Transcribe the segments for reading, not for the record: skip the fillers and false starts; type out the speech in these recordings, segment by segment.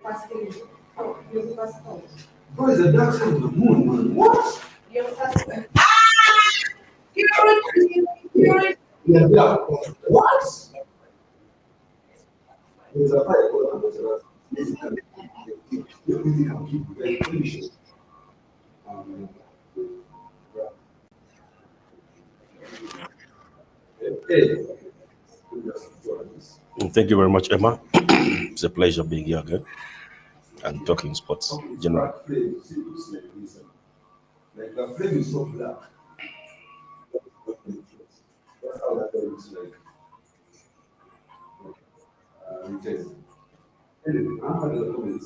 Bro, is the dark side of the moon, man. What? Yeah, yeah. What? There's a fight going on. You can keep very finished. Thank you very much, Emma. It's a pleasure being here again and talking sports generally. Like the flame is so black. That's how that looks like. Anyway, I'm not going to comment.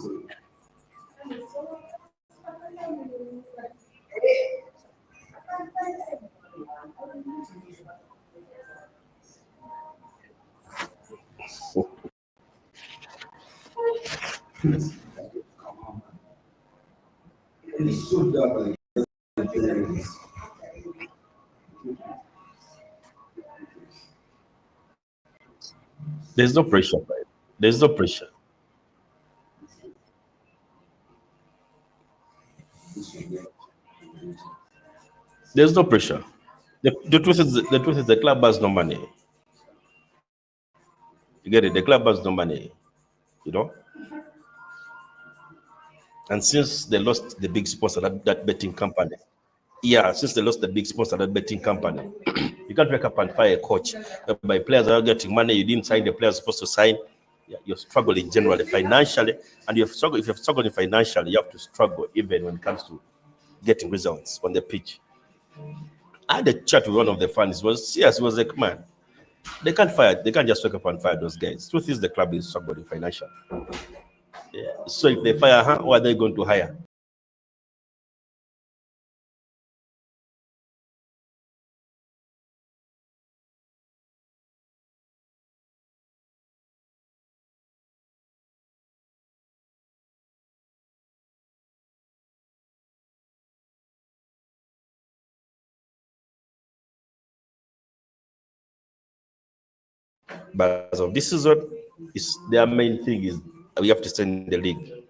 It's so dark. There's no pressure, right? There's no pressure. There's no pressure. The truth is the club has no money. You get it? The club has no money, you know. And since they lost the big sponsor, that betting company, since they lost the big sponsor, that betting company, you can't wake up and fire a coach. By players are not getting money, you didn't sign the players supposed to sign. You're struggling generally financially, and if you're struggling financially, you have to struggle even when it comes to getting results on the pitch. I had a chat with one of the fans. Was like, man, they can't just wake up and fire those guys. Truth is, the club is struggling financially. Yeah. So if they fire her, who are they going to hire? But as of this season, their main thing is we have to stay in the league.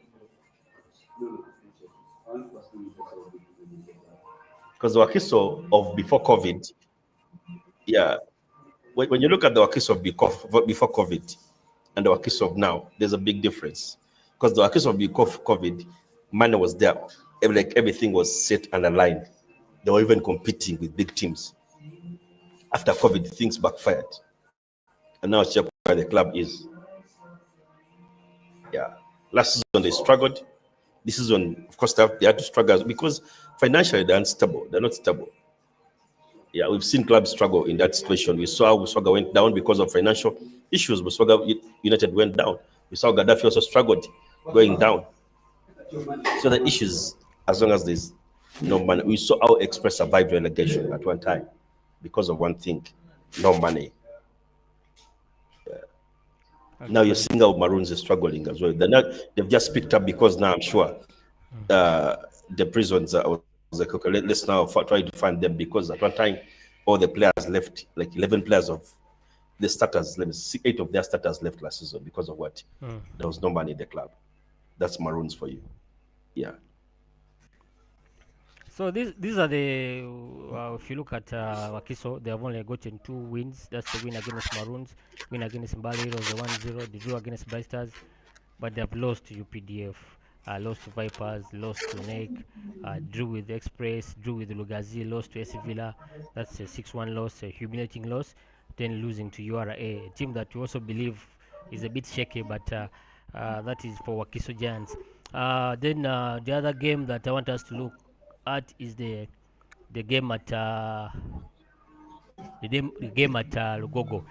Because the Wakiso of before COVID, when you look at the Wakiso of before COVID and the Wakiso of now, there's a big difference. Because the Wakiso of before COVID, money was there. Everything was set and aligned. They were even competing with big teams. After COVID, things backfired. And now check where the club is. Yeah. Last season they struggled. This season, of course, they had to struggle because financially they're unstable. They're not stable. Yeah, we've seen clubs struggle in that situation. We saw Musaga went down because of financial issues. Musaga United went down. We saw Gaddafi also struggled going down. So the issues, as long as there's no money, we saw how Express survived relegation at one time because of one thing, no money. Now you're seeing how Maroons are struggling as well. They've just picked up because now I'm sure the prisons are like, okay, let's now try to find them because at one time all the players left, like 11 players of the starters, 8 of their starters left last season because of what? There was no money in the club. That's Maroons for you. Yeah. So these are the if you look at Wakiso, they have only gotten 2 wins. That's the win against Maroons, win against Mbali Heroes, the 1-0, the draw against Bright Stars, but they have lost to UPDF, lost to Vipers, lost to NEC, drew with Express, drew with Lugazi, lost to SC Villa. That's a 6-1 loss, a humiliating loss. Then losing to URA, a team that you also believe is a bit shaky, but that is for Wakiso Giants. Then the other game that I want us to look at is the game at Lugogo.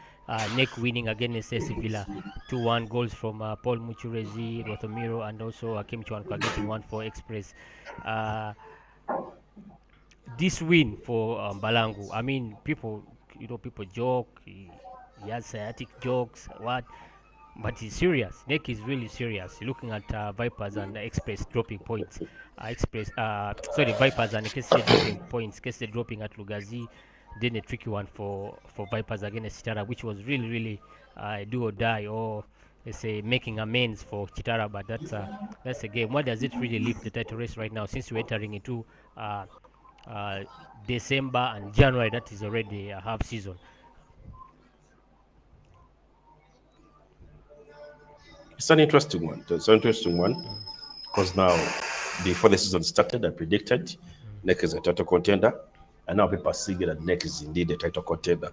NEC winning against SC Villa 2-1, goals from Paul Muchurezi, Rothomiro, and also Kim Chwankwa getting 1 for Express. This win for Balangu, I mean, people joke, he has sciatic jokes, what? But he's serious. NEC is really serious. Looking at Vipers and Express dropping points. Vipers and KCCA dropping points. KCCA dropping at Lugazi. Then a tricky one for Vipers against Sitara, which was really, really do or die. Or let's say, making amends for Chitara, but that's a game. What does it really lift the title race right now, since we're entering into uh, uh, December and January? That is already a half season. It's an interesting one. It's an interesting one because now, before the season started, I predicted NEC is a title contender, and now people are seeing that NEC is indeed a title contender.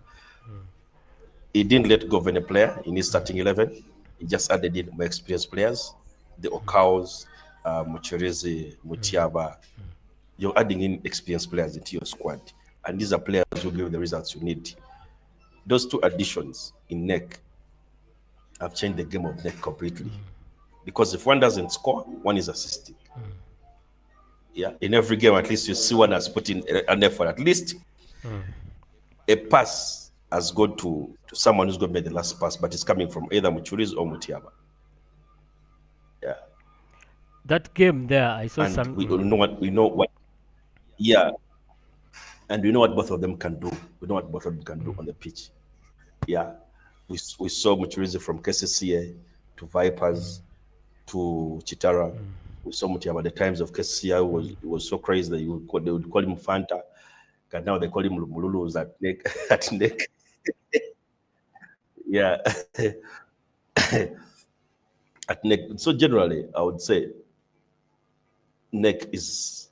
He didn't let go of any player in his starting 11. He just added in more experienced players, the Okaos, Mucherizi, Mutiaba. You're adding in experienced players into your squad, and these are players who give you the results you need. Those two additions in NEC have changed the game of NEC completely. Because if one doesn't score, one is assisting. Yeah, in every game, at least you see one has put in an effort. At least a pass has gone to someone who's going to make the last pass, but it's coming from either Muchuriz or Mutiaba. Yeah. That game there, I saw And some. we know what, yeah. And we know what both of them can do. We know what both of them can do on the pitch. Yeah. We saw Muchurizi from KCCA to Vipers to Chitara. We saw Mutiaba. The times of KCCA was so crazy that they would call him Fanta. And now they call him Mululu at NEC. At NEC. Yeah. At NEC. So generally, I would say NEC is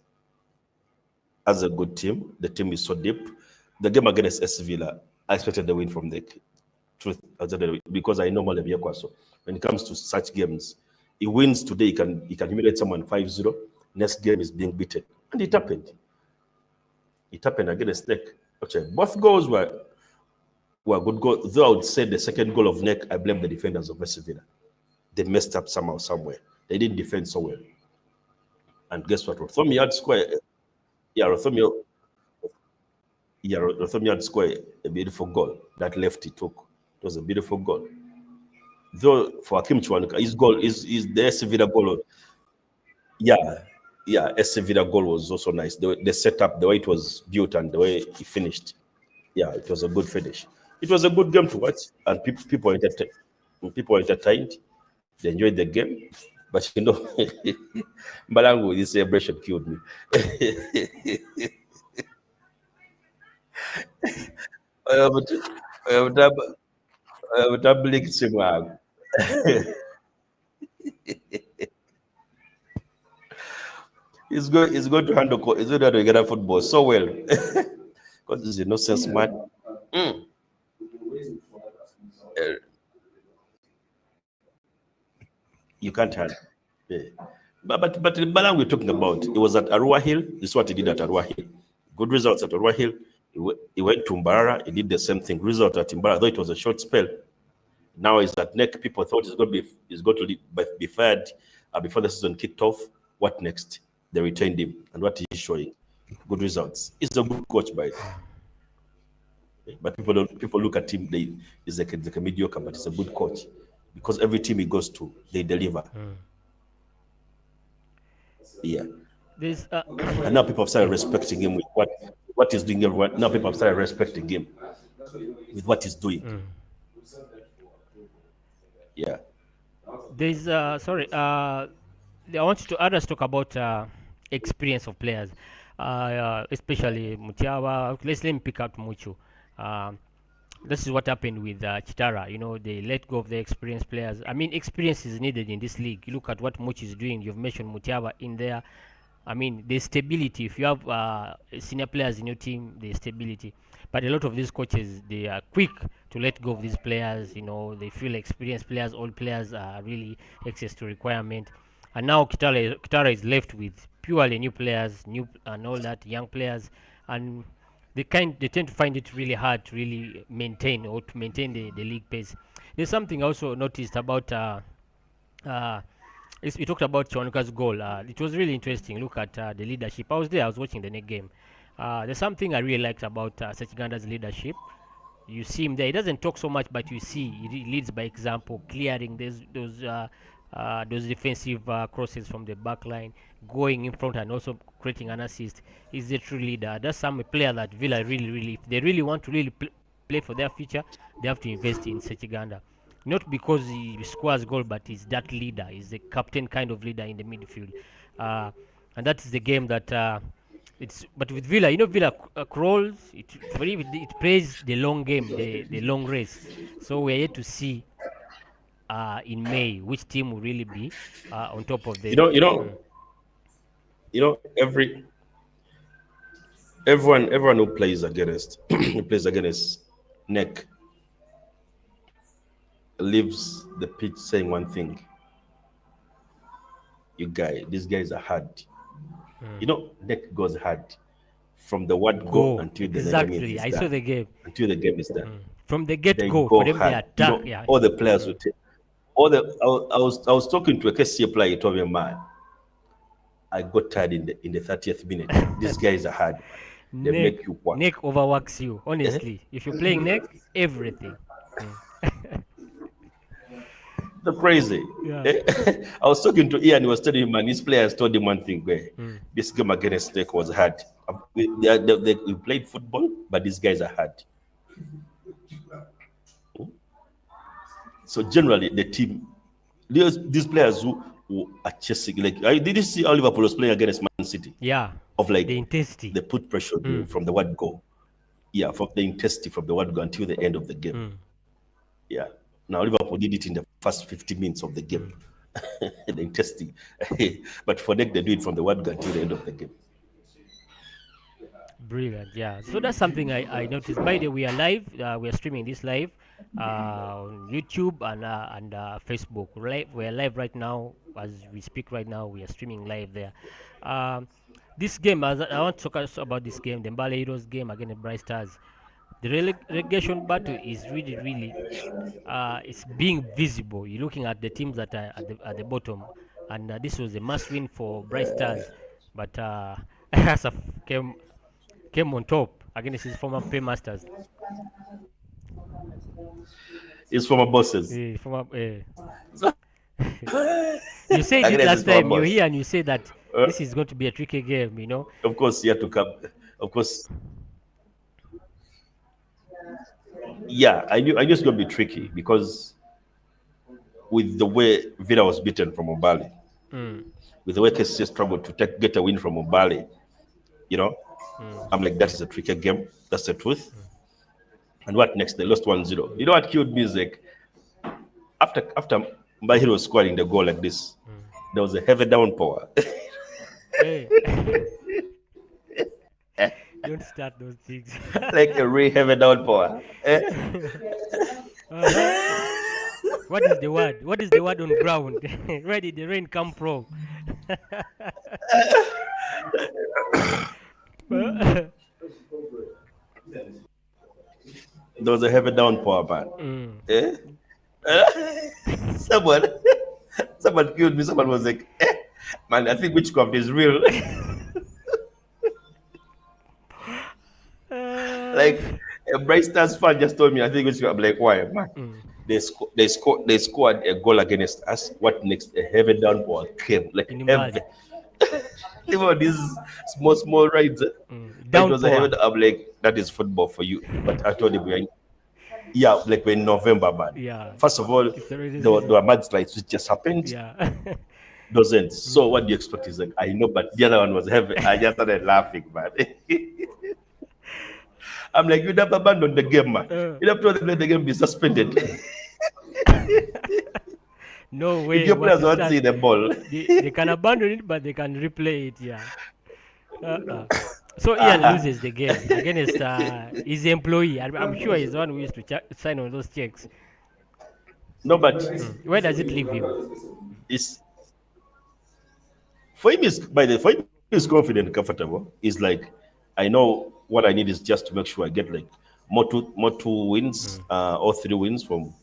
as a good team. The team is so deep. The game against S Villa, I expected the win from NEC. Truth, because I know Malevia Kwaso. When it comes to such games, he wins today, he can humiliate someone 5-0. Next game is being beaten. And it happened. It happened against NEC. Okay. Both goals were good goals. Though I would say the second goal of NEC, I blame the defenders of West Villa. They messed up somehow, somewhere. They didn't defend so well. And guess what? Rothomi had scored. Yeah, Rothomi had scored a beautiful goal. That left he took. It was a beautiful goal. Though for Hakim Chwanuka, his goal is the SC Villa goal. Yeah, SC Villa goal was also nice. The setup, the way it was built, and the way he finished. Yeah, it was a good finish. It was a good game to watch, and people were entertained. People were entertained. They enjoyed the game. But you know, Balangu, this celebration killed me. He's going to handle Ghana football so well. Because he's a nonsense man. You can't handle. Yeah. But the Balang we're talking about, it was at Arua Hill. This is what he did at Arua Hill. Good results at Arua Hill. He went to Mbarara. He did the same thing. Result at Mbarara, though it was a short spell. Now he's at NEC. People thought he's going to be fired before the season kicked off. What next? They retained him, and what he's showing, good results. He's a good coach, by the way. But people look at him. He's like a mediocre, but he's a good coach because every team he goes to, they deliver. Yeah. And now people have started respecting him with what he's doing everywhere. Now people have started respecting him with what he's doing. Yeah. There's I want you to others talk about experience of players, especially Mutiawa. Let me pick out Muchu. This is what happened with Chitara. You know, they let go of the experienced players. I mean, experience is needed in this league. You look at what Much is doing. You've mentioned Mutiawa in there. I mean, there's stability. If you have senior players in your team, there's stability. But a lot of these coaches, they are quick to let go of these players. You know, they feel experienced players, old players are really excess to requirement. And now Kitara is left with purely new players, new and all that, young players, and they tend to find it really hard to really maintain the league pace. There's something I also noticed about we talked about Chwanuka's goal. It was really interesting. Look at the leadership. I was there. I was watching the next game. There's something I really liked about Sechiganda's leadership. You see him there. He doesn't talk so much, but you see he leads by example, clearing those defensive crosses from the back line, going in front and also creating an assist. He's a true leader. That's some player that Villa really, if they really want to really play for their future, they have to invest in Sechiganda. not because he scores goal, but he's that leader. He's the captain kind of leader in the midfield, and that is the game that it's. But with Villa, Villa crawls. It plays the long game, the long race. So we're yet to see in May which team will really be on top of You them. know, you know, you know, everyone who plays against who plays against NEC leaves the pitch saying one thing. These guys are hard. NEC goes hard from the word go until the game Exactly. is I done. saw the game. Until the game is done. From the get They go, go for them, they hard. attack. Yeah. All the players will take. I was talking to a KCCA player. He told me, man, I got tired in the 30th minute. These guys are hard. They make you work. Neck overworks you. Honestly, if you're playing neck, everything. They're crazy. Yeah. I was talking to Ian. He was telling him, man, his players told him one thing. This game against NEC was hard. We played football, but these guys are hard. So generally, the team, these players who are chasing, like, did you see how Liverpool was playing against Man City? Yeah. Of like the intensity. They put pressure from the word go. Yeah, from the intensity from the word go until the end of the game. Yeah. Now Liverpool did it in the first 50 minutes of the game. The intensity. But for NEC, they do it from the word go until the end of the game. Brilliant, yeah. So that's something I noticed. By the way, we are live. We are streaming this live on YouTube and Facebook. We are live right now as we speak right now. We are streaming live there. This game, I want to talk about this game, the Mbale Heroes game against the Bright Stars. The relegation battle is really, it's being visible. You're looking at the teams that are at the bottom, and this was a must-win for Bright Stars, but Asaf came on top against his former paymasters. His former bosses. You said it last time. You're here and you said that this is going to be a tricky game. Of course, he had to come. Of course. Yeah, I knew it's going to be tricky because with the way Villa was beaten from Mbale, with the way KCCA struggled to get a win from Mbale, I'm like, that is a tricky game. That's the truth. And what next? They lost 1-0. You know what killed me is like, after Mbale was scoring the goal like this, there was a heavy downpour. Hey. Don't start those things. Like a really heavy downpour. What is the word? What is the word on ground? Where did the rain come from? There was a heavy downpour, man. Someone killed me. Someone was like, man, I think witchcraft is real. Like a Bright Stars fan just told me, I think witchcraft. I'm like, why, man? They scored a goal against us. What next? A heavy downpour came, like heavy. Even these small rides. It was a heavy. I'm like, that is football for you. But I told him we're in November, man. Yeah. First of all, there were mudslides which just happened. Yeah. Doesn't. So what do you expect? Is like, I know, but the other one was heavy. I just started laughing, man. I'm like, you'd have abandoned the game, man. You'd have to let the game be suspended. No way. If your players want to see the ball, they can abandon it, but they can replay it. Yeah. So Ian loses the game against his employee. I'm sure he's the one who used to sign on those checks. No, but where does it leave him? For him is confident and comfortable. He's like, I know what I need is just to make sure I get like more two wins or 3 wins from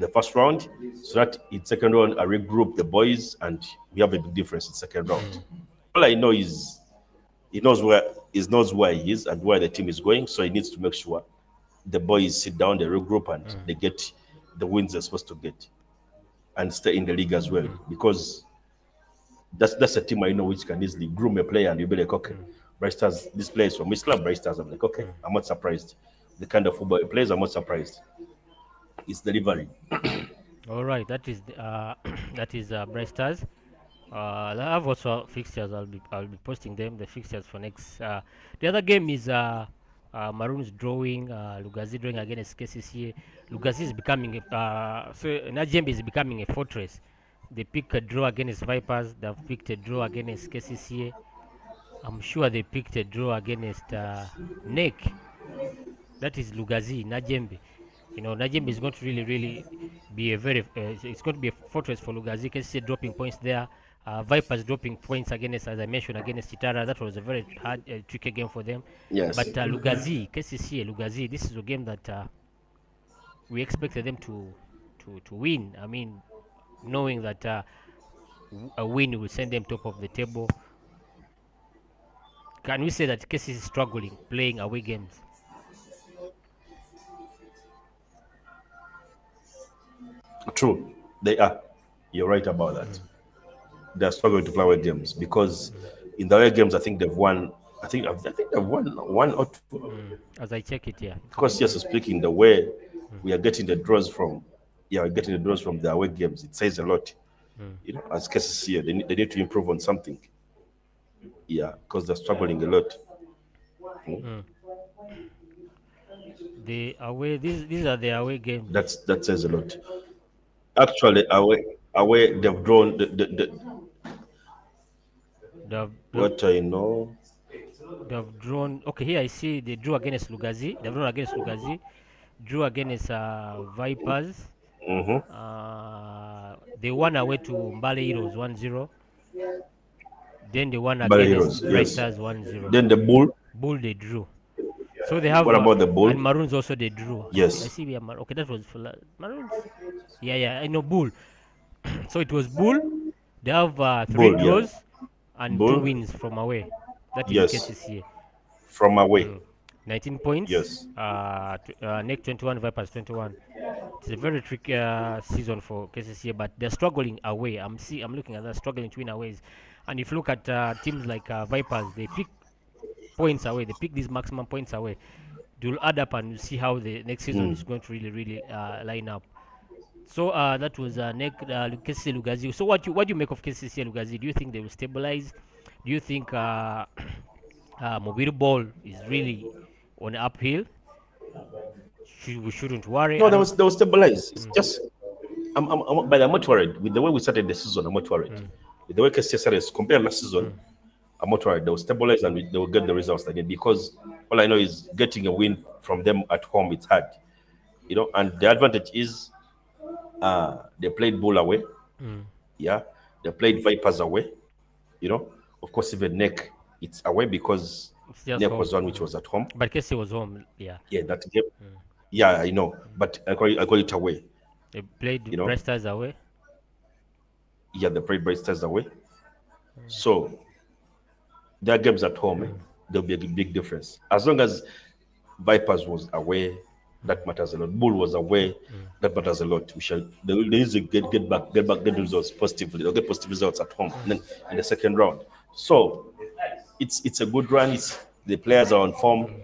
the first round, so that in second round I regroup the boys and we have a big difference in second round. All I know is he knows where he is and where the team is going, so he needs to make sure the boys sit down, they regroup, and they get the wins they're supposed to get and stay in the league as well, because that's a team I know which can easily groom a player and you'll be like, okay, Bright Stars, this player is from which club? Bright Stars. I'm like, okay, I'm not surprised. The kind of football he plays, I'm not surprised. It's delivering. All right, that is that is Bright Stars. I have also fixtures. I'll be posting them the fixtures for next. The other game is Maroons drawing Lugazi drawing against KCCA. Lugazi is becoming so Najembe is becoming a fortress. They pick a draw against Vipers. They've picked a draw against KCCA. I'm sure they picked a draw against NEC. That is Lugazi, Najembe. Najembe is going to really be a very, it's going to be a fortress for Lugazi. KCCA dropping points there. Vipers dropping points against, as I mentioned, against Chitara. That was a very hard, tricky game for them. Yes. But Lugazi, KCCA, Lugazi, this is a game that we expected them to win. I mean, knowing that a win will send them top of the table. Can we say that KCCA is struggling playing away games? True. They are. You're right about that. They're struggling to play away games because in the away games, I think they've won. I think they've won one or two. As I check it here. Because yes, speaking the way we are getting the draws from, yeah, we're getting the draws from the away games. It says a lot. As cases here, they need to improve on something. Yeah, because they're struggling a lot. The away these are the away games. That says a lot. Actually, away they've drawn They've, what I know. they've drawn. Okay, here I see they drew against Lugazi. They've drawn against Lugazi. Drew against Vipers. Mm-hmm. They won away to Mbale Heroes 1-0. Then they won But against heroes, Bright yes. Stars 1-0. Then the bull. Bull they drew. So they have. What about the Bull? And Maroons also they drew. Yes. I see we are okay. That was for Maroons. Yeah. I know Bull. So it was Bull. They have three Bull, yeah. draws and Bull. 2 wins from away. That is Yes. KCCA. From away. 19 points. Yes. NEC 21, Vipers 21. It's a very tricky season for KCCA, but they're struggling away. I'm looking at that, struggling to win aways. And if you look at teams like Vipers, they pick points away. They pick these maximum points away. They'll add up and you see how the next season is going to really line up. So that was KCCA Lugazi. So what do you make of KCCA Lugazi? Do you think they will stabilize? Do you think Mugweri ball is really on the uphill? We shouldn't worry. No, they will stabilize. It's just, but I'm not worried with the way we started the season. I'm not worried with the way KCCA started compared last season. I'm not worried. They will stabilize and they will get the results again because all I know is getting a win from them at home. It's hard, And the advantage is they played Bull away. Yeah, they played Vipers away. Of course, even NEC it's away because NEC was one which was at home. But KCCA was home. Yeah, that game. Yeah, I know, but I call it away. They played Bright Stars away. Yeah, they played Bright Stars away. So their games at home, there'll be a big difference. As long as Vipers was away, that matters a lot. Bull was away, that matters a lot. They need to get back the results positively. They'll get positive results at home, and then in the second round. So it's a good run. The players are on form.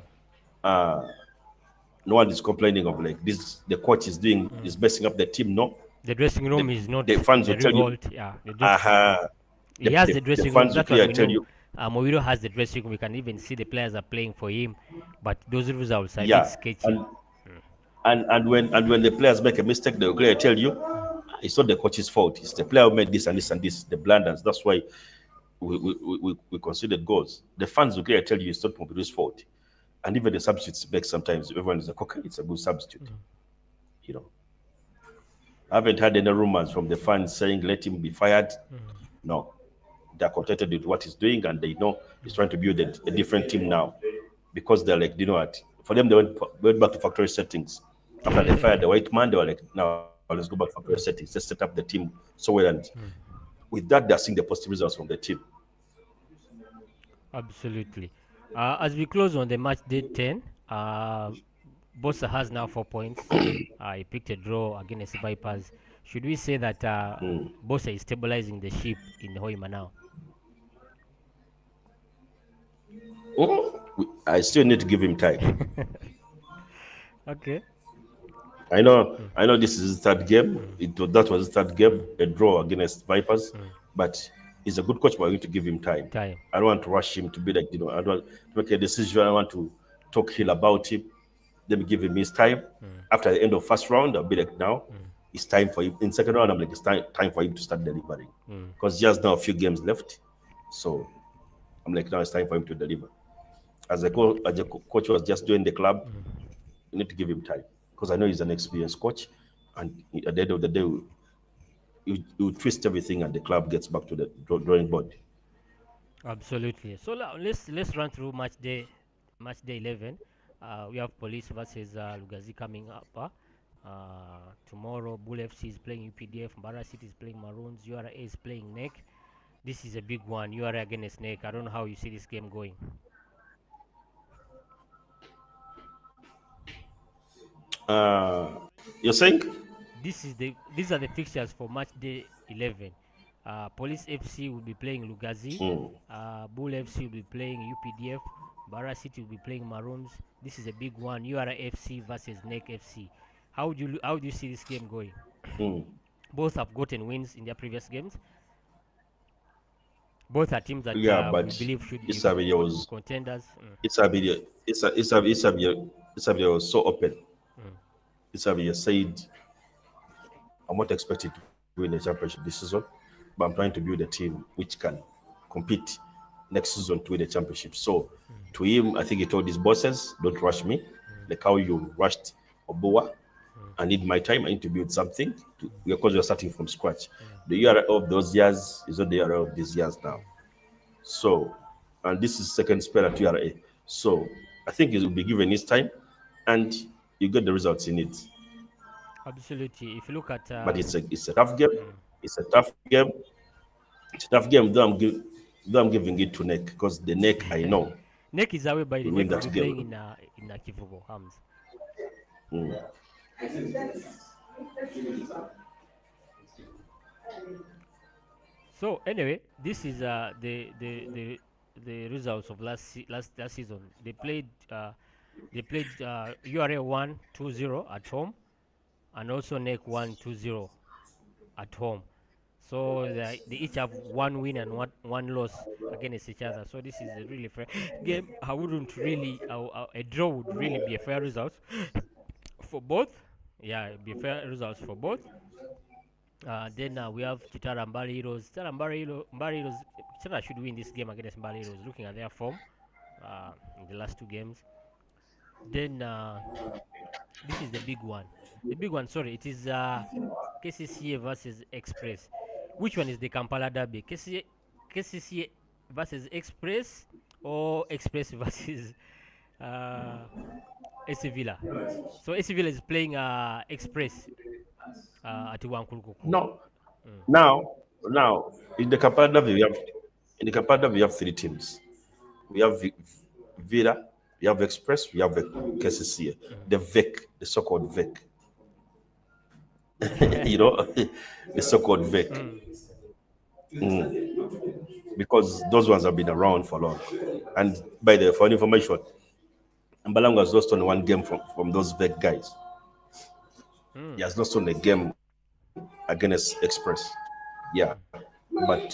No one is complaining of like this. The coach is messing up the team. No, the dressing room is not. The fans will tell you. Yeah, he has the dressing room. That's what we tell know. you. Mowiro has the dressing room. We can even see the players are playing for him, but those results are a bit sketchy. And when the players make a mistake, they will tell you it's not the coach's fault. It's the player who made this and this and this, the blunders. That's why we considered goals. The fans will tell you it's not Mowiro's fault. And even the substitutes make sometimes everyone is like, okay, it's a good substitute. I haven't had any rumors from the fans saying let him be fired. No. They're contented with what he's doing and they know he's trying to build a different team now. Because they're like, what? For them, they went back to factory settings. After they fired the white man, they were like, now let's go back to factory settings. Let's set up the team so well. And with that, they're seeing the positive results from the team. Absolutely. As we close on the match day 10, Bossa has now 4 points. He picked a draw against Vipers. Should we say that Bossa is stabilizing the ship in Hoima now? I still need to give him time. Okay. I know this is the third game. That was the third game, a draw against Vipers. But he's a good coach, but I need to give him time. Time. I don't want to rush him to be like, I don't want to make a decision. I want to talk hill about him. Let me give him his time. After the end of first round, I'll be like, now it's time for him. In second round, I'm like, it's time for him to start delivering. Because he has now a few games left. So I'm like, now it's time for him to deliver. As a coach was just joining the club, you need to give him time. Because I know he's an experienced coach. And at the end of the day, you twist everything and the club gets back to the drawing board. Absolutely. So let's run through match day 11. We have Police versus Lugazi coming up. Tomorrow, Bull FC is playing UPDF, Mbara City is playing Maroons, URA is playing NEC. This is a big one. URA against NEC. I don't know how you see this game going. You're saying? These are the fixtures for match day 11. Police FC will be playing Lugazi. Bull FC will be playing UPDF. Bara City will be playing Maroons. This is a big one. URA FC versus NEC FC. How do you see this game going? Both have gotten wins in their previous games. Both are teams that we believe should be contenders. Isabia was so open. Isabia said, I'm not expecting to win the championship this season, but I'm trying to build a team which can compete next season to win the championship. So to him, I think he told his bosses, don't rush me. Like how you rushed Oboa. I need my time. I need to build something because we're starting from scratch. The year of those years is not the year of these years now. So, and this is second spell at URA. So I think it will be given his time and you get the results in it. Absolutely. If you look at but it's a tough game. It's a tough game. It's a tough game. Though I'm giving it to NEC because the NEC I know. NEC is away by the NEC will be playing in Kivubo Hams. So anyway, this is the results of last season. They played URA 1-2-0 at home, and also NEC 1-2-0 at home. So they each have one win and one loss against each other. So this is a really fair game. I wouldn't really a draw would really be a fair result for both. Yeah, it'd be a fair results for both. Then we have Chitara and Mbari Heroes. Chitara should win this game against Mbari Heroes, looking at their form in the last two games. Then this is the big one. The big one, sorry, it is KCCA versus Express. Which one is the Kampala derby? KCCA versus Express or Express versus AC Villa? So AC Villa is playing Express at Wankulukuku. No. Now, in the Kampala derby we have three teams. We have Villa, we have Express, we have KCCA. The VEC, the so-called VEC. The so-called VEC. Because those ones have been around for long. And for information, Mbalango has lost only one game from those VEC guys. He has lost on a game against Express. Yeah. But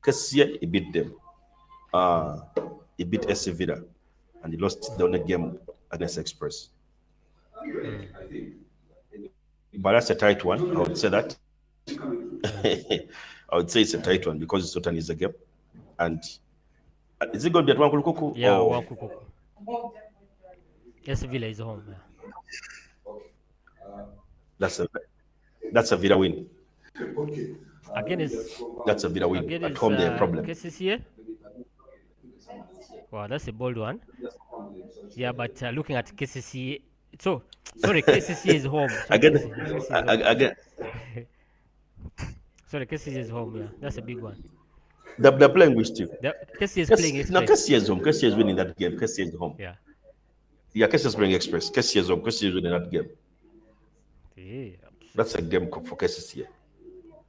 KCCA, he beat them. He beat SC Villa. And he lost the only game against Express. But that's a tight one. I would say that. I would say it's a tight one because it's not an easy game. And is it going to be at Wankulukuku? Yeah, Wankulukuku. SC Villa is home. Yeah. That's a Villa win. That's a Villa win. At home, they have problem. KCCA? Wow, that's a bold one. Yeah, but looking at KCCA, KCCA is home. KCCA is home. Yeah, that's a big one. They're playing which team? KCCA is playing Express. No, KCCA is home. KCCA is winning that game. KCCA is home. Yeah. Yeah, KCCA is playing Express. KCCA is home. KCCA is winning that game. Yeah, that's a game for KCCA.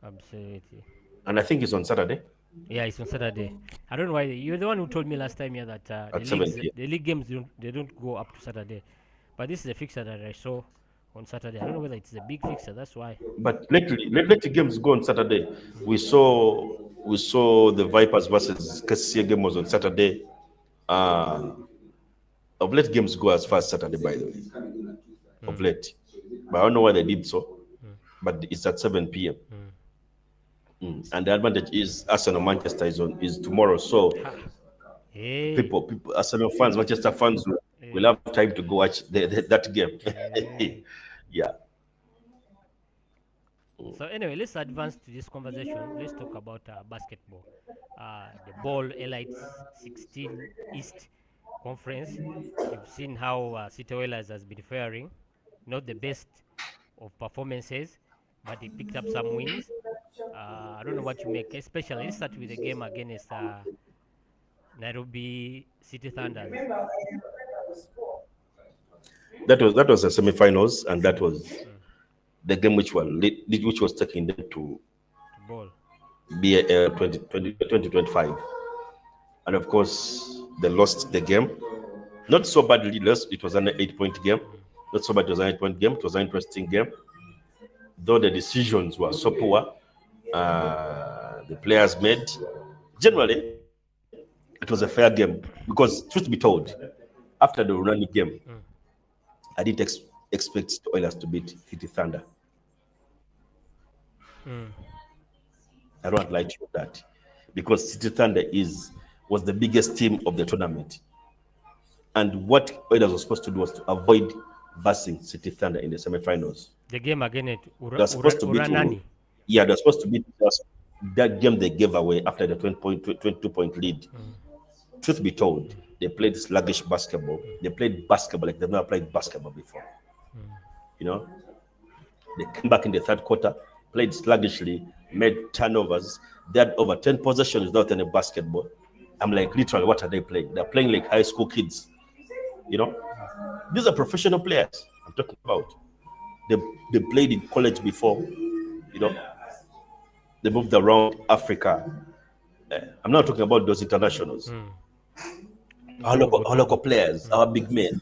Absolutely. And I think it's on Saturday. Yeah, it's on Saturday. I don't know why. You're the one who told me last time that the league games don't go up to Saturday. But this is a fixture that I saw on Saturday. I don't know whether it's a big fixture. That's why. But lately, let the games go on Saturday. We saw the Vipers versus KCCA game was on Saturday. Of late games go as far as Saturday, by the way. Of late, but I don't know why they did so. But it's at 7 p.m. And the advantage is Arsenal Manchester is tomorrow. So Hey. people, Arsenal fans, Manchester fans will have time to go watch that game. Yeah. So anyway, let's advance to this conversation. Let's talk about basketball. The Ball Elites 16 East Conference. You've seen how City Oilers has been faring. Not the best of performances, but they picked up some wins. I don't know what you make, especially let's start with the game against Nairobi City Thunders. That was the semi-finals, and that was the game which was taking them to Ball. BAL 2025. And of course, they lost the game. Not so badly lost. It was an 8-point game. Not so bad. It was an 8-point game. It was an interesting game. Though the decisions were so poor, the players made. Generally, it was a fair game because, truth be told, after the Runani game, I didn't expect the Oilers to beat City Thunder. I don't like to do that because City Thunder was the biggest team of the tournament. And what Oilers were supposed to do was to avoid versing City Thunder in the semi-finals. The game against Uranani. Yeah, they're supposed to beat that game they gave away after the 22-point lead. Truth be told, they played sluggish basketball. They played basketball like they've never played basketball before. You know, they came back in the third quarter, played sluggishly, made turnovers. They had over 10 possessions without any basketball. I'm like, literally, what are they playing? They're playing like high school kids. You know, these are professional players I'm talking about. They played in college before. You know, they moved around Africa. I'm not talking about those internationals. Our local players, our big men,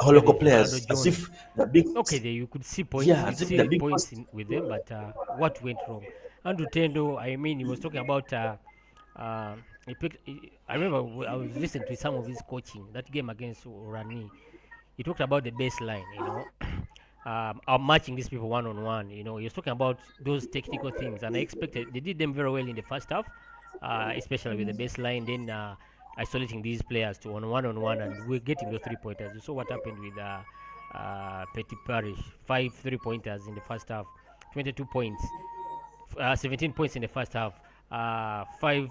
our local players, as if the big. Okay, there you could see points. Yeah, you see the points with them, but what went wrong? Andrew Tendo, I mean, he was talking about. I remember I was listening to some of his coaching. That game against Orani, he talked about the baseline. You know, matching these people one-on-one. You know, he was talking about those technical things, and I expected they did them very well in the first half, especially with the baseline. Then isolating these players to one-on-one, and we're getting those 3-pointers. You saw what happened with Petit Parish, 5 3-pointers in the first half, 22 points, 17 points in the first half, 5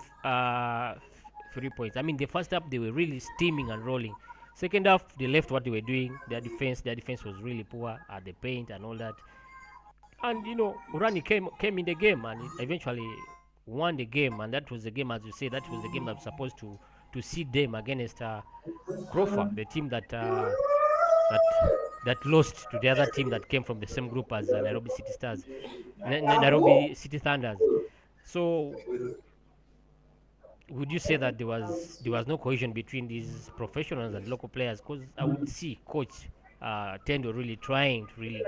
3 points. I mean, the first half they were really steaming and rolling. Second half they left what they were doing. Their defense was really poor at the paint and all that. And you know, Urani came in the game and eventually won the game. And that was the game, as you say, that was the game that was supposed to see them against Crawford, the team that lost to the other team that came from the same group as Nairobi City Stars, Nairobi City Thunders. So, would you say that there was no cohesion between these professionals and local players? Because I would see Coach Tendo really trying to really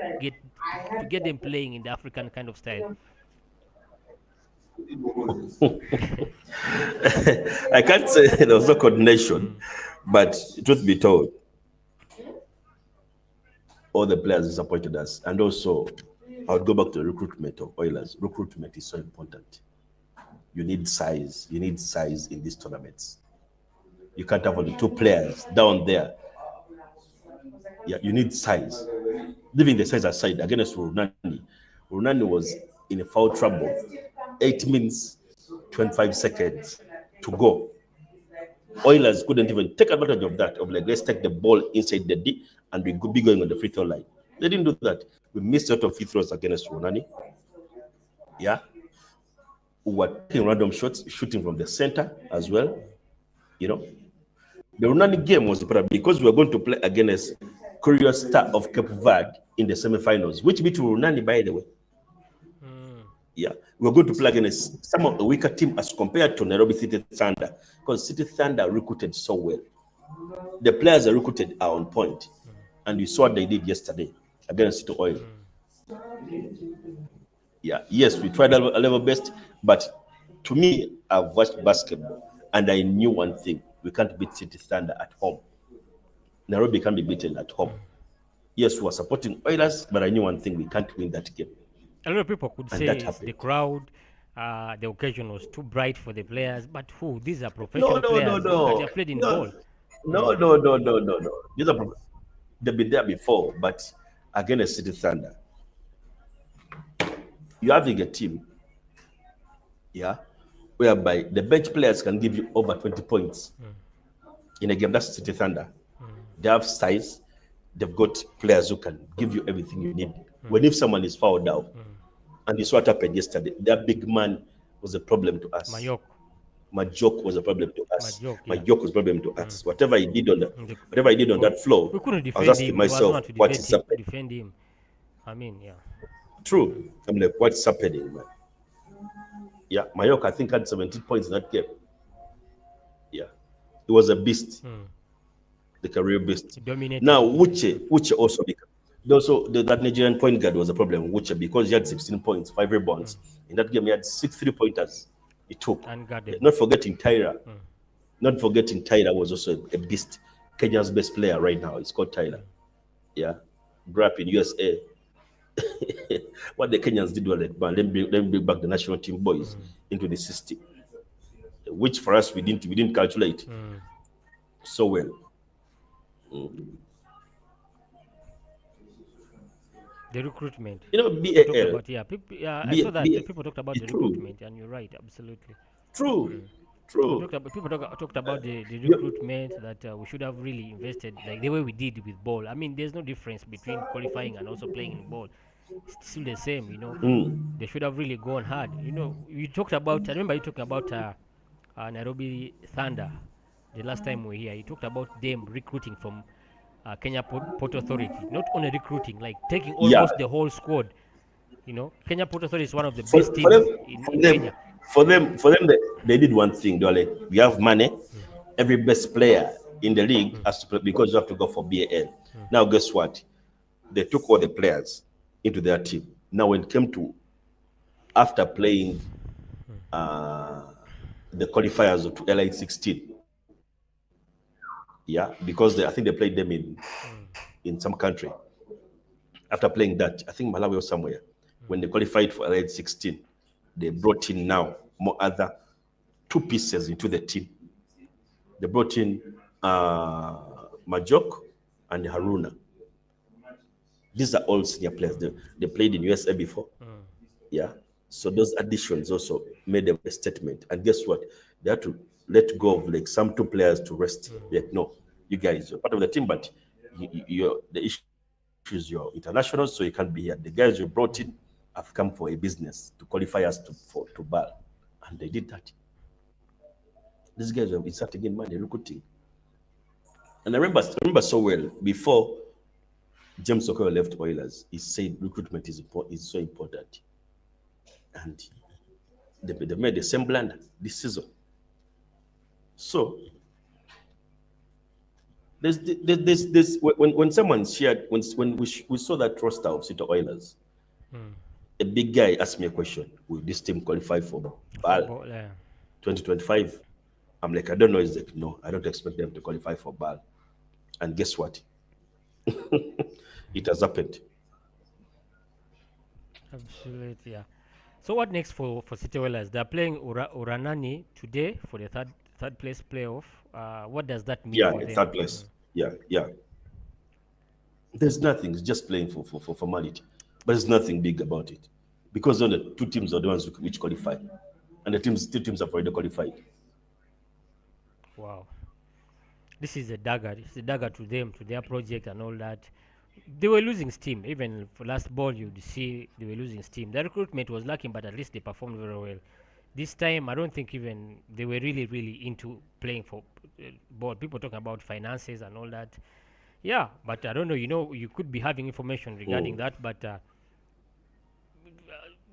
get them playing in the African kind of style. I can't say there was no coordination, but truth be told, all the players disappointed us. And also, I would go back to the recruitment of Oilers. Recruitment is so important. You need size. You need size in these tournaments. You can't have only 2 players down there. Yeah, you need size. Leaving the size aside, against Runani. Runani was in a foul trouble. 8 minutes, 25 seconds to go. Oilers couldn't even take advantage of that, of like, let's take the ball inside the D and we could be going on the free throw line. They didn't do that. We missed a lot of free throws against Runani. Yeah. We were taking random shots, shooting from the center as well. You know, the Runani game was important because we were going to play against Curious Star of Cape Verde in the semi-finals, which beat Runani, by the way. Yeah, we're going to play against some of the weaker team as compared to Nairobi City Thunder, because City Thunder recruited so well. The players are recruited are on point, And you saw what they did yesterday against City Oil. Yeah, yes, we tried our level best, but to me, I've watched basketball and I knew one thing: we can't beat City Thunder at home. Nairobi can be beaten at home. Yes, we were supporting Oilers, but I knew one thing: we can't win that game. A lot of people could And say that it's the happened. crowd. The occasion was too bright for the players, but who? These are No, professional no, no, players. Look at no, they have played in no, ball. no, no, no, no, no, no. They've been there before, but against City Thunder, you're having a team, yeah, whereby the bench players can give you over 20 points in a game. That's City Thunder. They have size. They've got players who can give you everything you need. When if someone is fouled out, and it's what happened yesterday, that big man was a problem to us. Mayok. Majok was a problem to us. Majok, yeah. Majok was a problem to us. Whatever he did on that floor, We couldn't I was defend asking him. There was no myself, one to what is happening? defend him. I mean, yeah. True. I'm like, what's happening, man? Yeah, Mayok, I think, had 17 points in that game. Yeah, he was a beast, the career beast. He dominated. Now, Uche also that Nigerian point guard was a problem. Uche, because he had 16 points, 5 rebounds in that game, he had 6 3-pointers. He took. Unguarded. Not forgetting Tyra. Not forgetting Tyra was also a beast. Kenya's best player right now. It's called Tyra. Yeah, grew up in USA. What the Kenyans did was like, man, let me bring back the national team boys into the system, which for us we didn't calculate so well. The recruitment. You know, People talked BAL. about, I saw that people talked about the True. recruitment, and you're right, absolutely. True. People talked about the recruitment that we should have really invested like the way we did with ball. I mean, there's no difference between qualifying and also playing in ball. It's still the same, you know. They should have really gone hard. You know, you talked about. I remember you talking about Nairobi Thunder the last time we were here. You talked about them recruiting from Kenya Port Authority, not only recruiting, like taking almost the whole squad. You know, Kenya Port Authority is one of the best teams in Kenya. For them, they did one thing. They're like, we have money. Every best player in the league has to play because you have to go for BAL. Now, guess what? They took all the players into their team. Now, when it came to after playing the qualifiers to LA 16, yeah, because I think they played them in some country. After playing that, I think Malawi or somewhere, when they qualified for LA 16, they brought in now more other 2 pieces into the team. They brought in Majok and Haruna. These are all senior players. They played in USA before. Yeah. So those additions also made a statement. And guess what? They had to let go of like some 2 players to rest. Like, no, you guys, you're part of the team, but the issue is you're international, so you can't be here. The guys you brought in have come for a business to qualify us to BAL. And they did that. These guys have been starting in money, recruiting. And I remember so well, before James Okoye left Oilers, he said recruitment is so important. And they made the same blunder this season. So there's when someone shared, when we saw that roster of City Oilers, a big guy asked me a question: will this team qualify for BAL 2025? I'm like, I don't know. He's like, no, I don't expect them to qualify for BAL. And guess what? It has happened. Absolutely, yeah. So what next for City Oilers? They're playing Uranani today for the third place playoff. What does that mean for them? Third place. Yeah. There's nothing. It's just playing for formality. But there's nothing big about it. Because only 2 teams are the ones which qualify. And the 2 teams have already qualified. Wow. This is a dagger. It's a dagger to them, to their project and all that. They were losing steam. Even for last ball, you'd see they were losing steam. The recruitment was lacking, but at least they performed very well. This time, I don't think even they were really into playing for ball. People talking about finances and all that. Yeah, but I don't know. You know, you could be having information regarding that, but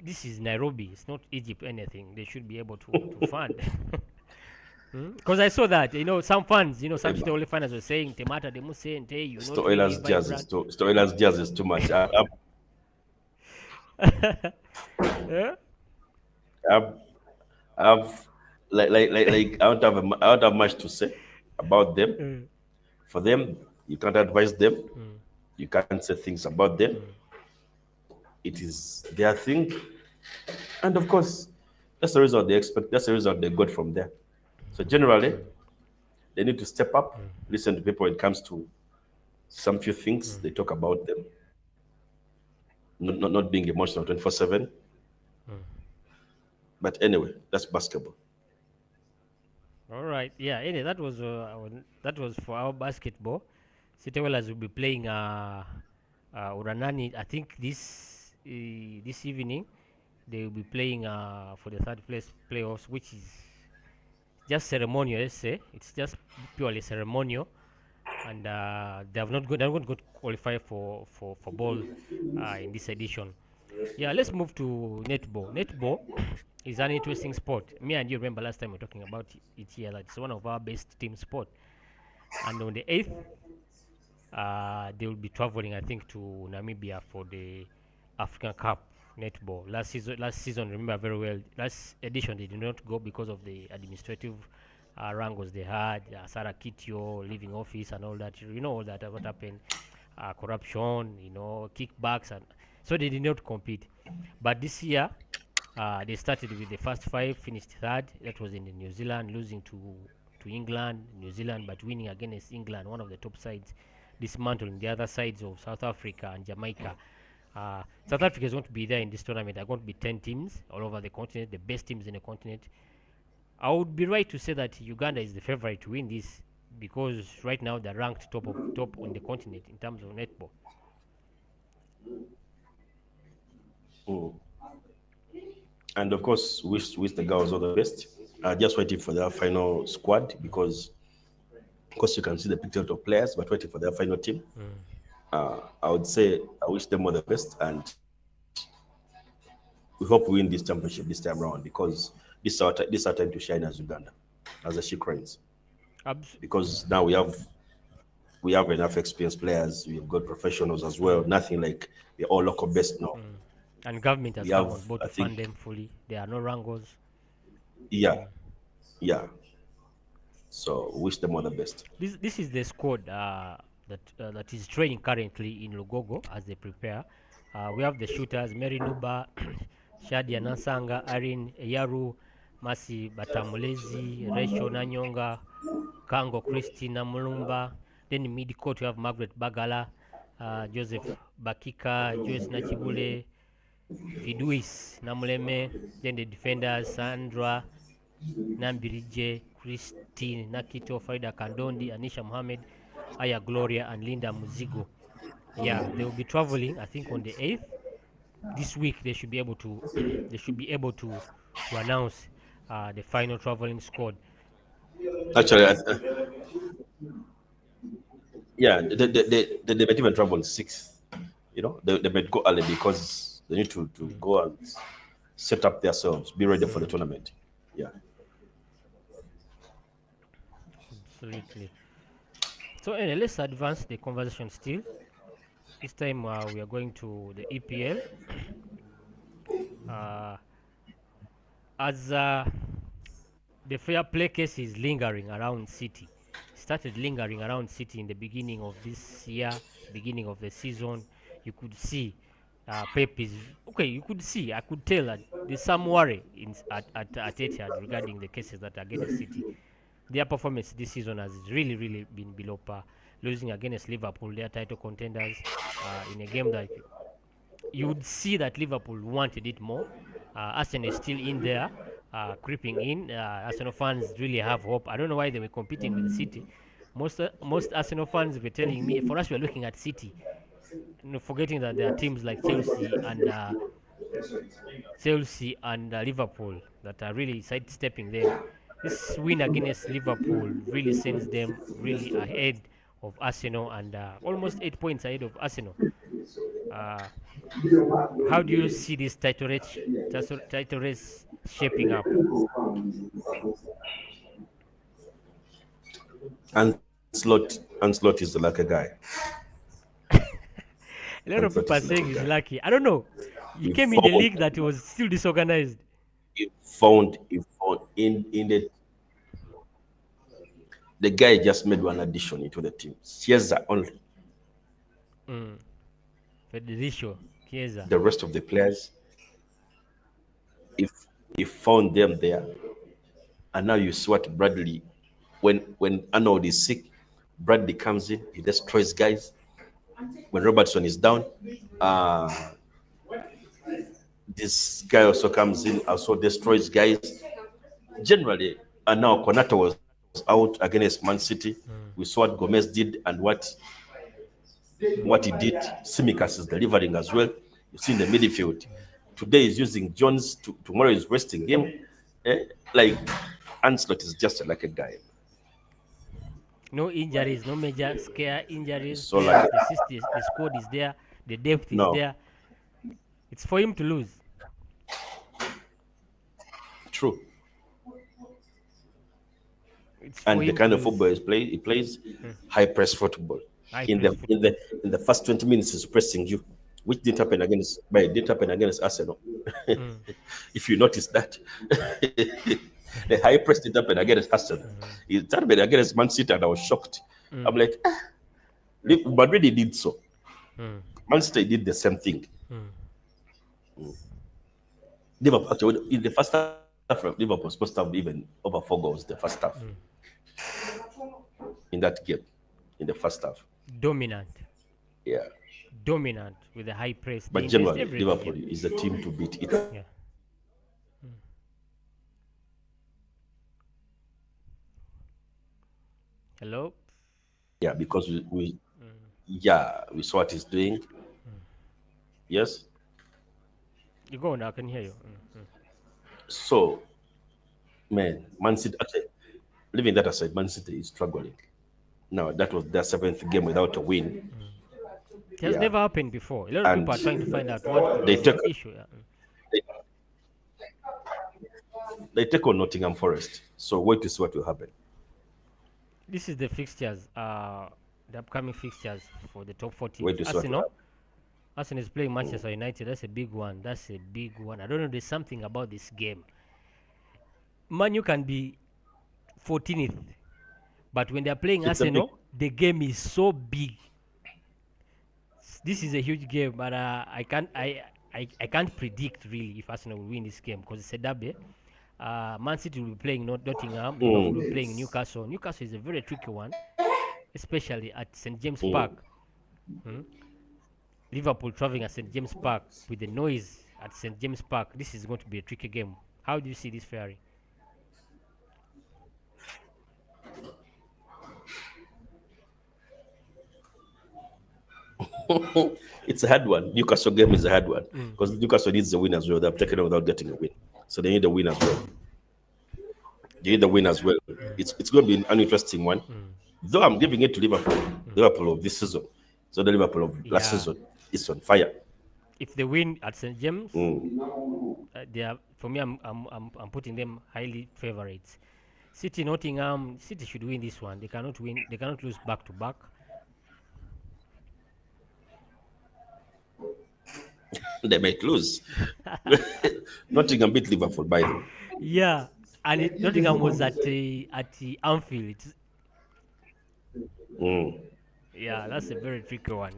this is Nairobi. It's not Egypt. Anything. They should be able to fund. Because I saw that, some fans, some Eba. City Ole fans were saying, Temata de Musente, you're not really Stoilas Jazz is vibrant. Stoilas Jazz is too much. Yeah? I've, I've like I don't have much to say about them. Mm, For them, you can't advise them. mm, You can't say things about them. mm, It is their thing, and of course, that's the result they expect. That's the result they got from there. So generally, mm, they need to step up, mm, listen to people when it comes to some few things. mm, They talk about them, not being emotional 24/7. mm. But anyway, that's basketball. All right. Yeah. Anyway, that was for our basketball. City Wellers will be playing Uranani. I think this evening they will be playing for the third place playoffs, which is just ceremonial. Let's say it's just purely ceremonial, and they're not going to qualify for ball in this edition. Yeah, let's move to netball. Netball is an interesting sport. Me and you remember last time we were talking about it here that it's one of our best team sport. And on the 8th, they will be traveling, I think, to Namibia for the African Cup netball. Last season, remember very well. Last edition, they did not go because of the administrative wrangles they had. Sarah Kitio leaving office and all that. You know all that what happened. Corruption, kickbacks, and so they did not compete. But this year, they started with the first five, finished third. That was in New Zealand, losing to England, New Zealand, but winning against England, one of the top sides, dismantling the other sides of South Africa and Jamaica. South Africa is going to be there in this tournament. There are going to be 10 teams all over the continent, the best teams in the continent. I would be right to say that Uganda is the favorite to win this because right now they're ranked top on the continent in terms of netball. Mm. And of course, wish the girls all the best. Just waiting for their final squad because, of course, you can see the picture of players, but waiting for their final team. I would say I wish them all the best, and we hope we win this championship this time around because this is our time to shine as Uganda, as the She Cranes. Because now we have enough experienced players. We've got professionals as well. Nothing like we're all local based now. And government has We come have, on board I to fund think, them fully. There are no wrangles. yeah, yeah. So wish them all the best. This is the squad that is training currently in Lugogo as they prepare. We have the shooters: Mary Nuba, Shadia Nansanga, Arin Yaru, Masi Batamulezi, Rachel Nanyonga, Kango Christina Mulumba. Then in mid court we have Margaret Bagala, Joseph Bakika, Joyce Nachibule, Fiduis Namuleme. Then the defenders: Sandra Nambirije, Christine Nakito, Farida Kandondi, Anisha Mohammed, Aya Gloria, and Linda Muzigo. Yeah, they will be traveling. I think on the 8th this week they should be able to announce the final traveling squad. Actually, yeah, they might even travel 6th. They might go early because they need to go and set up themselves, be ready for the tournament. Yeah. Absolutely. So anyway, let's advance the conversation still. This time we are going to the EPL. As the fair play case is lingering around City. Started lingering around City in the beginning of this year, beginning of the season. You could see Pep is okay. You could see, I could tell that there's some worry at Etihad regarding the cases that are against City. Their performance this season has really been below par. Losing against Liverpool, their title contenders, in a game that you would see that Liverpool wanted it more. Arsenal is still in there, creeping in. Arsenal fans really have hope. I don't know why they were competing with City. Most Arsenal fans were telling me, for us, we're looking at City, forgetting that there are teams like Chelsea and Liverpool that are really sidestepping them. This win against Liverpool really sends them really ahead of Arsenal and almost 8 points ahead of Arsenal. Uh, how do you see this title race shaping up? Anslot is the lucky guy. A lot of Anslot people are is the saying lucky he's guy. lucky. I don't know. He He came in the found, league that was still disorganized. he found in the guy just made one addition into the team. Chiesa only. Federico Chiesa. The rest of the players, if he found them there, and now you see what Bradley, when Arnold is sick, Bradley comes in, he destroys guys. When Robertson is down, this guy also comes in, also destroys guys. Generally, and now Konata was out against Man City. We saw what Gomez did and what he did. Simicas is delivering as well. You see in the midfield. Today he's using Jones, tomorrow he's resting him. Like Anslot is just like a guy. No injuries, no major scare injuries. So like The squad is there, the depth is no, there. It's for him to lose. true. It's for And the him kind to of lose. football he plays high press football. High In press the football. in the first 20 minutes he's pressing you, which didn't happen against Arsenal. If you notice that. The high press didn't happen against Hudson. It happened against Man City, and I was shocked. I'm like, Madrid did so. Man City did the same thing. Liverpool, actually, in the first half, Liverpool was supposed to have even over 4 goals the first half. In that game, in the first half. Dominant. Yeah. Dominant with the high press. But generally, Liverpool is the team to beat it. Yeah. Hello? Yeah, because we saw what he's doing. Yes. You go now, I can hear you. So, man, Man City, actually, leaving that aside, Man City is struggling. Now, that was their 7th game without a win. It has never happened before. A lot of And people are trying to find out what they is the took- issue. They take on Nottingham Forest. So, wait to see what will happen. This is the fixtures, the upcoming fixtures for the top 14. Wait to see what will happen. Arsenal is playing Manchester United. That's a big one. I don't know. There's something about this game. Man, you can be 14th, but when they're playing It's a Arsenal, the game is so big. This is a huge game, but I can't predict really if Arsenal will win this game because it's a derby. Man City will be playing Nottingham. Liverpool will be playing Newcastle. Newcastle is a very tricky one, especially at St James Park. Liverpool traveling at St James Park with the noise at St James Park. This is going to be a tricky game. How do you see this faring? It's a hard one. Newcastle game is a hard one because Newcastle needs a win as well. They've taken it without getting a win, so they need a win as well. It's going to be an interesting one. Though I'm giving it to Liverpool, Liverpool of this season. So the Liverpool of last season is on fire. If they win at St James, they are, for me. I'm putting them highly favorites. City, Nottingham. City should win this one. They cannot win. They cannot lose back to back. They might lose. Nottingham beat Liverpool by the way. Yeah, and Nottingham was at Anfield. Yeah, that's a very tricky one.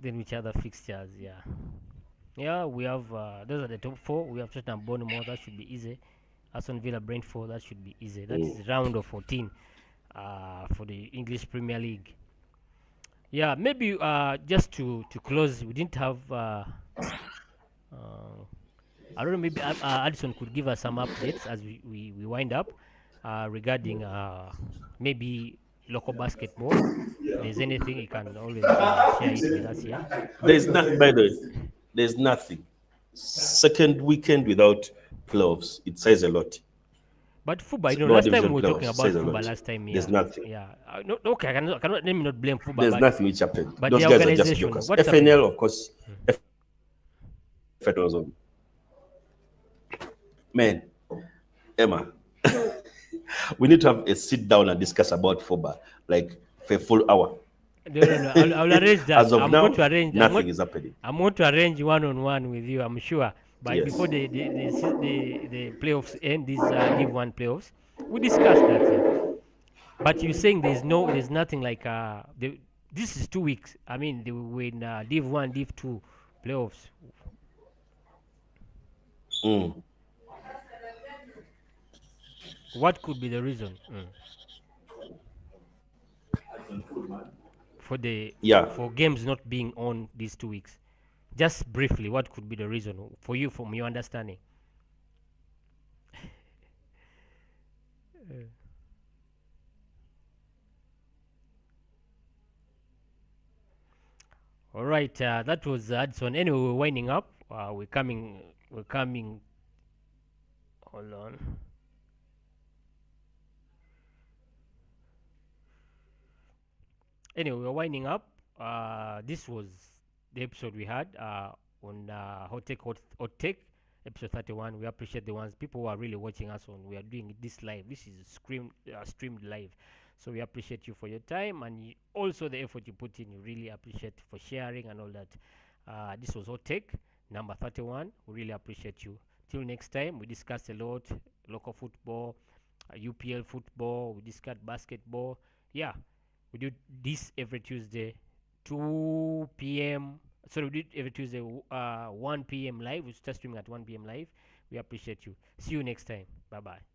Then which other fixtures? Yeah, we have those are the top 4. We have Tottenham, Bournemouth. That should be easy. Aston Villa, Brentford. That should be easy. That is round of 14 for the English Premier League. Yeah, maybe just to close, we didn't have. I don't know. Maybe Addison could give us some updates as we wind up regarding maybe local basketball. If there's anything, you can always share it with us here. There's nothing, by the way. There's nothing. Second weekend without playoffs. It says a lot. But football, No last time division we were talking playoffs about says a football lot. last time. There's nothing. Yeah. No, okay, I cannot. Let me not blame football. There's but nothing which happened. but Those the guys are just organization, jokers. what's FNL, of course. FNL was on. Man, Emma. We need to have a sit down and discuss about FOBA, like for a full hour. No. I'll arrange that. As of I'm now, going to arrange. nothing is happening. I'm going to arrange one-on-one with you. I'm sure. But Yes. before the playoffs end, these Div One playoffs, we discussed that. Yeah. But you're saying there's nothing like this is 2 weeks. I mean, they will win Div One, Div Two playoffs. Mm. What could be the reason Yeah. for games not being on these 2 weeks? Just briefly, what could be the reason for you, from your understanding? All right, that was Hudson. Anyway, we're winding up. We're coming. Hold on. Anyway, we're winding up. This was the episode we had on Hot Take, episode 31. We appreciate the ones people who are really watching us on. We are doing this live. This is streamed live. So we appreciate you for your time and also the effort you put in. You really appreciate for sharing and all that. This was Hot Take number 31. We really appreciate you. Till next time, we discussed a lot local football, UPL football. We discussed basketball. Yeah, we do this every Tuesday, 2 p.m. Sorry, we do it every Tuesday, 1 p.m. live. We start streaming at 1 p.m. live. We appreciate you. See you next time. Bye bye.